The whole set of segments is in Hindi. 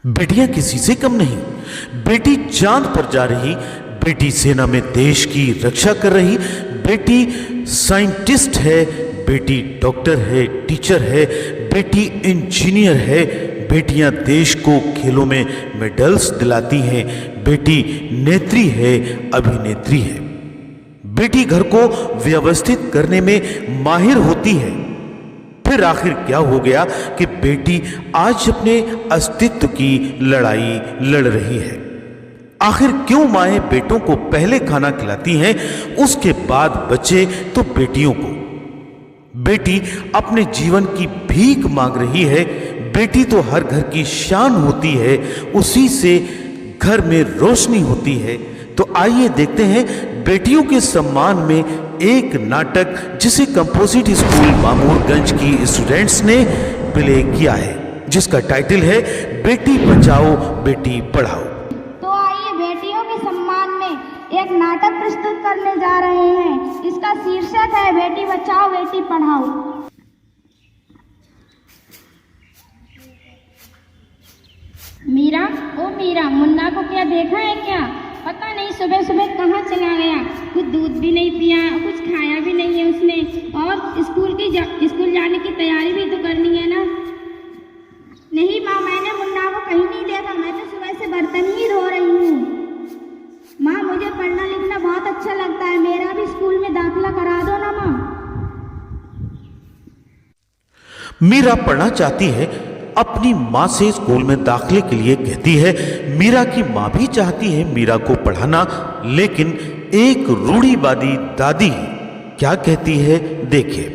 बेटियां किसी से कम नहीं। बेटी चांद पर जा रही, बेटी सेना में देश की रक्षा कर रही, बेटी साइंटिस्ट है, बेटी डॉक्टर है, टीचर है, बेटी इंजीनियर है। बेटियां देश को खेलों में मेडल्स दिलाती हैं। बेटी नेत्री है, अभिनेत्री है। बेटी घर को व्यवस्थित करने में माहिर होती है। फिर आखिर क्या हो गया कि बेटी आज अपने अस्तित्व की लड़ाई लड़ रही है। आखिर क्यों माएं बेटों को पहले खाना खिलाती हैं, उसके बाद बच्चे तो बेटियों को। बेटी अपने जीवन की भीख मांग रही है। बेटी तो हर घर की शान होती है, उसी से घर में रोशनी होती है। तो आइए देखते हैं बेटियों के सम्मान में एक नाटक जिसे कंपोजिट स्कूल मामूरगंज की स्टूडेंट्स ने प्ले किया है, जिसका टाइटल है बेटी बचाओ बेटी पढ़ाओ। तो आइए बेटियों के सम्मान में एक नाटक प्रस्तुत करने जा रहे हैं। इसका शीर्षक है बेटी बचाओ बेटी पढ़ाओ। मीरा, ओ मीरा, मुन्ना को क्या देखा है क्या? पता नहीं सुबह सुबह कहाँ चला गया। कुछ दूध भी नहीं पिया, कुछ खाया भी नहीं है उसने। और स्कूल जाने की तैयारी भी तो करनी है ना। नहीं माँ, मैंने मुन्ना को कहीं नहीं देखा। मैं तो सुबह से बर्तन ही धो रही हूँ। माँ, मुझे पढ़ना लिखना बहुत अच्छा लगता है, मेरा भी स्कूल में दाखिला करा दो ना माँ। मीरा पढ़ना चाहती है, अपनी माँ से स्कूल में दाखिले के लिए कहती है। मीरा की माँ भी चाहती है मीरा को पढ़ाना, लेकिन एक रूढ़िवादी दादी क्या कहती है, देखिए।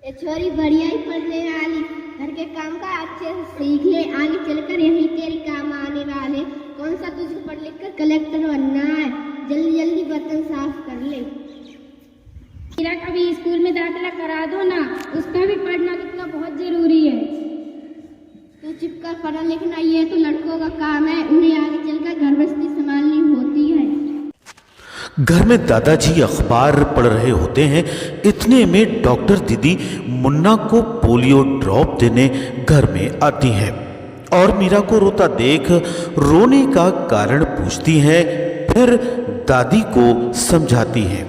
ये छोरी बढ़िया ही पढ़ने वाली, घर के काम का अच्छे से सीख ले, आगे चलकर यही तेरे काम आने वाले। कौन सा तुझको पढ़ लिख कर कलेक्टर बनना है? जल्दी जल्दी बर्तन साफ कर ले। मीरा का भी स्कूल में दाखिला करा दो ना, उसका भी पढ़ना लिखना बहुत जरूरी है। तो चिपकर पढ़ना लिखना ये तो लड़कों का काम है, उन्हें आगे चलकर घर गृहस्थी संभालनी होती है। घर में दादाजी अखबार पढ़ रहे होते हैं। इतने में डॉक्टर दीदी मुन्ना को पोलियो ड्रॉप देने घर में आती हैं और मीरा को रोता देख रोने का कारण पूछती हैं, फिर दादी को समझाती हैं।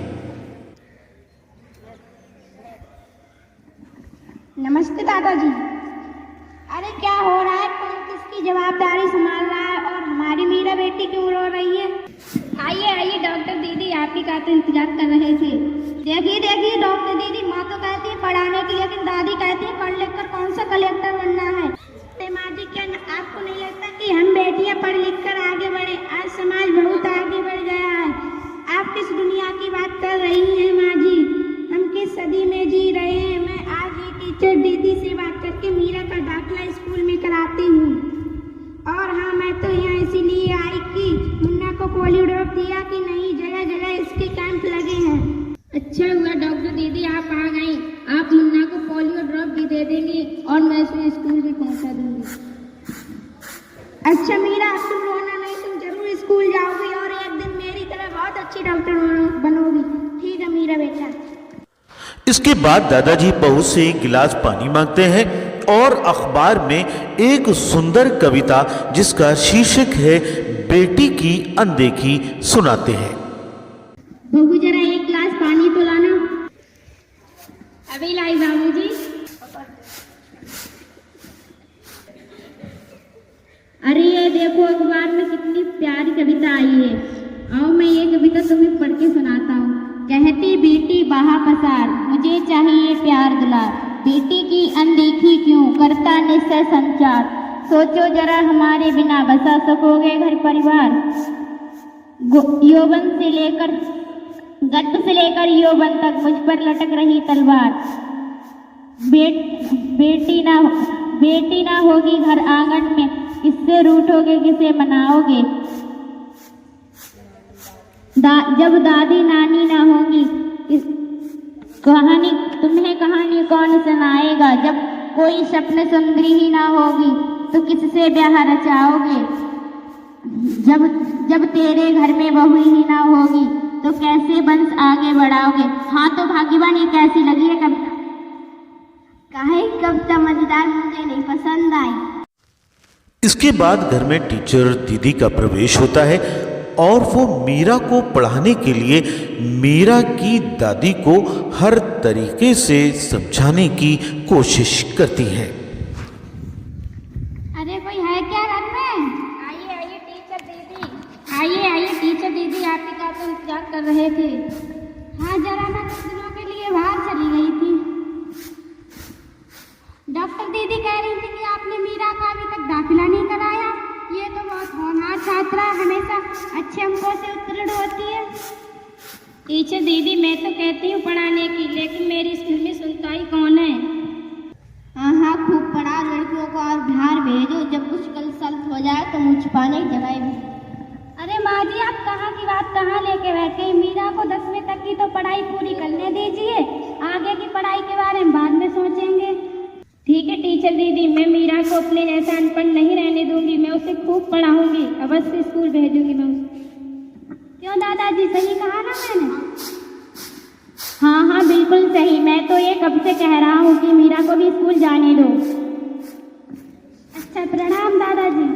नमस्ते दादाजी। अरे क्या हो रहा है? कौन किसकी जवाबदारी संभाल रहा है और हमारी मीरा बेटी क्यों रो रही है? आइए आइए डॉक्टर दीदी, आप ही का तो इंतजार कर रहे थे। देखिए डॉक्टर दीदी, माँ तो कहती है पढ़ाने के लिए, लेकिन दादी कहती है पढ़ लिख कर कौन सा कलेक्टर बनना है। माँ जी, क्या आपको नहीं लगता कि हम बेटियाँ पढ़ लिख कर आगे बढ़े? आज समाज बहुत आगे बढ़ गया है। आप किस दुनिया की बात कर रही हैं माँ जी? हम किस सदी में जी रहे हैं? मैं आज ही टीचर दीदी से बात करके मीरा का दाखिला स्कूल में कराती हूँ। और हाँ, मैं तो यहाँ इसीलिए आई कि मुन्ना को पोलियो ड्रॉप दिया कि नहीं, जगह जगह इसके कैंप लगे हैं। अच्छा हुआ डॉक्टर दीदी आप आ गई। आप मुन्ना को पोलियो ड्रॉप भी दे देंगी और मैं उसे स्कूल भी पहुँचा दूंगी। अच्छा मीरा, तुम रोना नहीं, तुम जरूर स्कूल जाओगी और एक दिन मेरी तरह बहुत अच्छी डॉक्टर बनोगी। ठीक है मीरा बेटा। इसके बाद दादाजी बहू से एक गिलास पानी मांगते हैं और अखबार में एक सुंदर कविता जिसका शीर्षक है बेटी की अनदेखी सुनाते हैं। बहू जरा एक गिलास पानी तो लाना। अभी लाई बाबूजी। अरे ये देखो अखबार में कितनी प्यारी कविता आई है। आओ मैं ये कविता तुम्हें पढ़ के सुनाता हूँ। कहती बेटी बाहा पसार, मुझे चाहिए प्यार दुलार। बेटी की अनदेखी क्यों करता निश्चय संचार। सोचो जरा हमारे बिना बसा सकोगे घर परिवार। यौवन से लेकर गर्भ से लेकर यौवन तक मुझ पर लटक रही तलवार। बेटी ना होगी घर आंगन में, किससे रूठोगे किसे मनाओगे। जब दादी नानी ना होगी तुम्हें कहानी कौन सुनाएगा। जब कोई स्वप्न सुंदरी ही ना होगी तो किससे ब्याह रचाओगे। जब तेरे घर में बहू ही ना होगी तो कैसे वंश आगे बढ़ाओगे। हाँ तो भाग्यवान, ये कैसी लगी है कविता? काहे कविता मजेदार, मुझे नहीं पसंद आई। इसके बाद घर में टीचर दीदी का प्रवेश होता है और वो मीरा को पढ़ाने के लिए मीरा की दादी को हर तरीके से समझाने की कोशिश करती हैं। अरे कोई है क्या घर में? आइए आइए टीचर दीदी, आइए आइए टीचर दीदी, आप ही का तो इंतजार कर रहे थे। हाँ जरा मैं कुछ दिनों के लिए बाहर चली गई थी। डॉक्टर दीदी कह रही थी कि आपने मीरा का अभी तक दाखिला नहीं कराया। ये तो बहुत होनहार छात्रा, हमेशा अच्छे अंकों से उत्तीर्ण होती है। टीचर दीदी मैं तो कहती हूँ पढ़ाने की, लेकिन मेरी स्कूल में सुनता ही कौन है। हाँ हाँ खूब पढ़ा, लड़कियों को और बिहार भेजो, जब मुश्किल सल्फ हो जाए तो मुँह छुपाने की जगह भी। अरे माँ जी आप कहाँ की बात कहाँ लेके बैठे हैं? मीरा को 10वीं तक की तो पढ़ाई पूरी करने दीजिए, आगे की पढ़ाई के बारे में बाद में सोचेंगे। ठीक है टीचर दीदी, मैं मीरा को अपने जैसा अनपढ़ नहीं रहने दूंगी, मैं उसे खूब पढ़ाऊंगी, अवश्य स्कूल भेजूंगी मैं उसे। क्यों दादाजी सही कहा ना मैंने? हाँ हाँ बिल्कुल सही, मैं तो ये कब से कह रहा हूँ कि मीरा को भी स्कूल जाने दो। अच्छा प्रणाम दादाजी।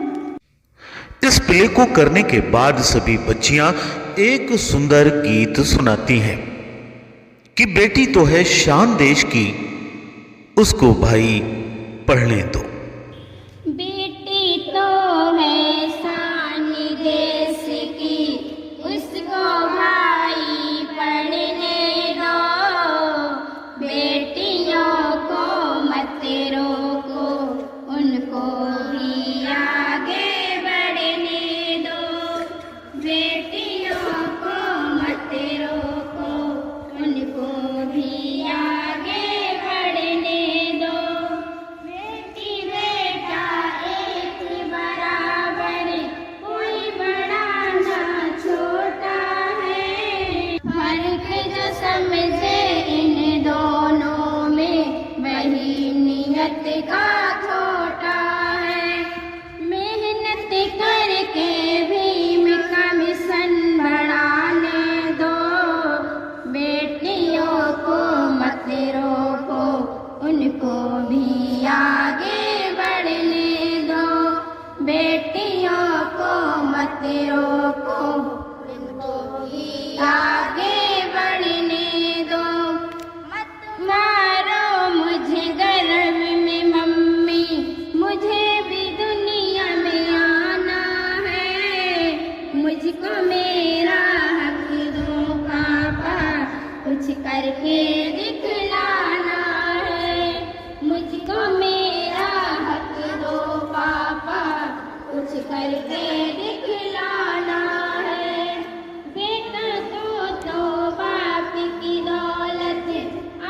इस प्ले को करने के बाद सभी बच्चियां एक सुंदर गीत सुनाती हैं कि बेटी तो है शान देश की, उसको भाई पढ़ने दो। बेटी तो है शान देश की, उसको भाई पढ़ने दो। बेटियों को मत रोको, उनको भी आगे बढ़ने दो। बेटियों को मत रोको, उनको भी आगे बढ़ने दो। बेटी बेटा एक बराबर, कोई बड़ा ना छोटा है। फर्क जो समझे इन दोनों में, वही नियत का खोटा है। मेहनत करके भीम का मिशन बढ़ाने दो। बेटियों को मत रोको, उनको भी आगे बढ़ने दो। बेटियों को मत रोको, उनको भी आगे बढ़ने दो। मत मारो मुझे गर्व में मम्मी, मुझे भी दुनिया में आना है। मुझको मेरा हक दो पापा, कुछ करके दिखलाना है। मुझको मेरा हक दो पापा, कुछ करके दिखलाना है। बेटा तो बाप की दौलत,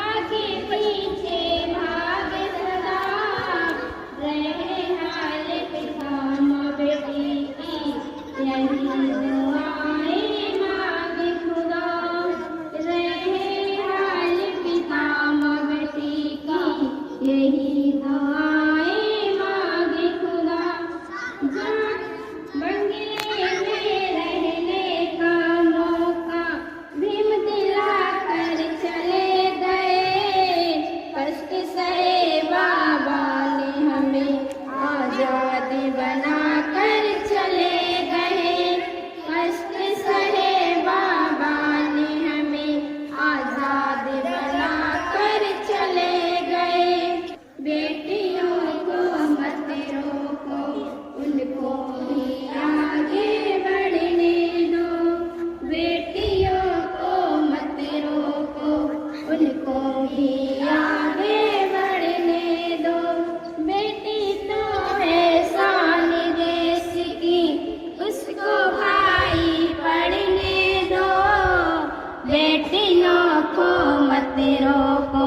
आगे पीछे भाग सदा। रहे हाल पिता माँ बेटी की, यही दुआएं मांगे खुदा। रहे हाल पिता माँ बेटी की, यही दुआएं मांगे खुदा। बंगले में रहने का मौका भीम दिला कर चले गए। कष्ट सहे बाबा ने हमें आजाद बना कर चले गए। कष्ट सहे बाबा ने हमें आजाद बना कर चले गए। बेटियों को मत रोको, उनको भी आगे बढ़ने दो। बेटियों को मत रोको, उनको भी आगे बढ़ने दो। बेटी तो है शान देश की, उसको भाई पढ़ने दो। बेटियों को मत रोको,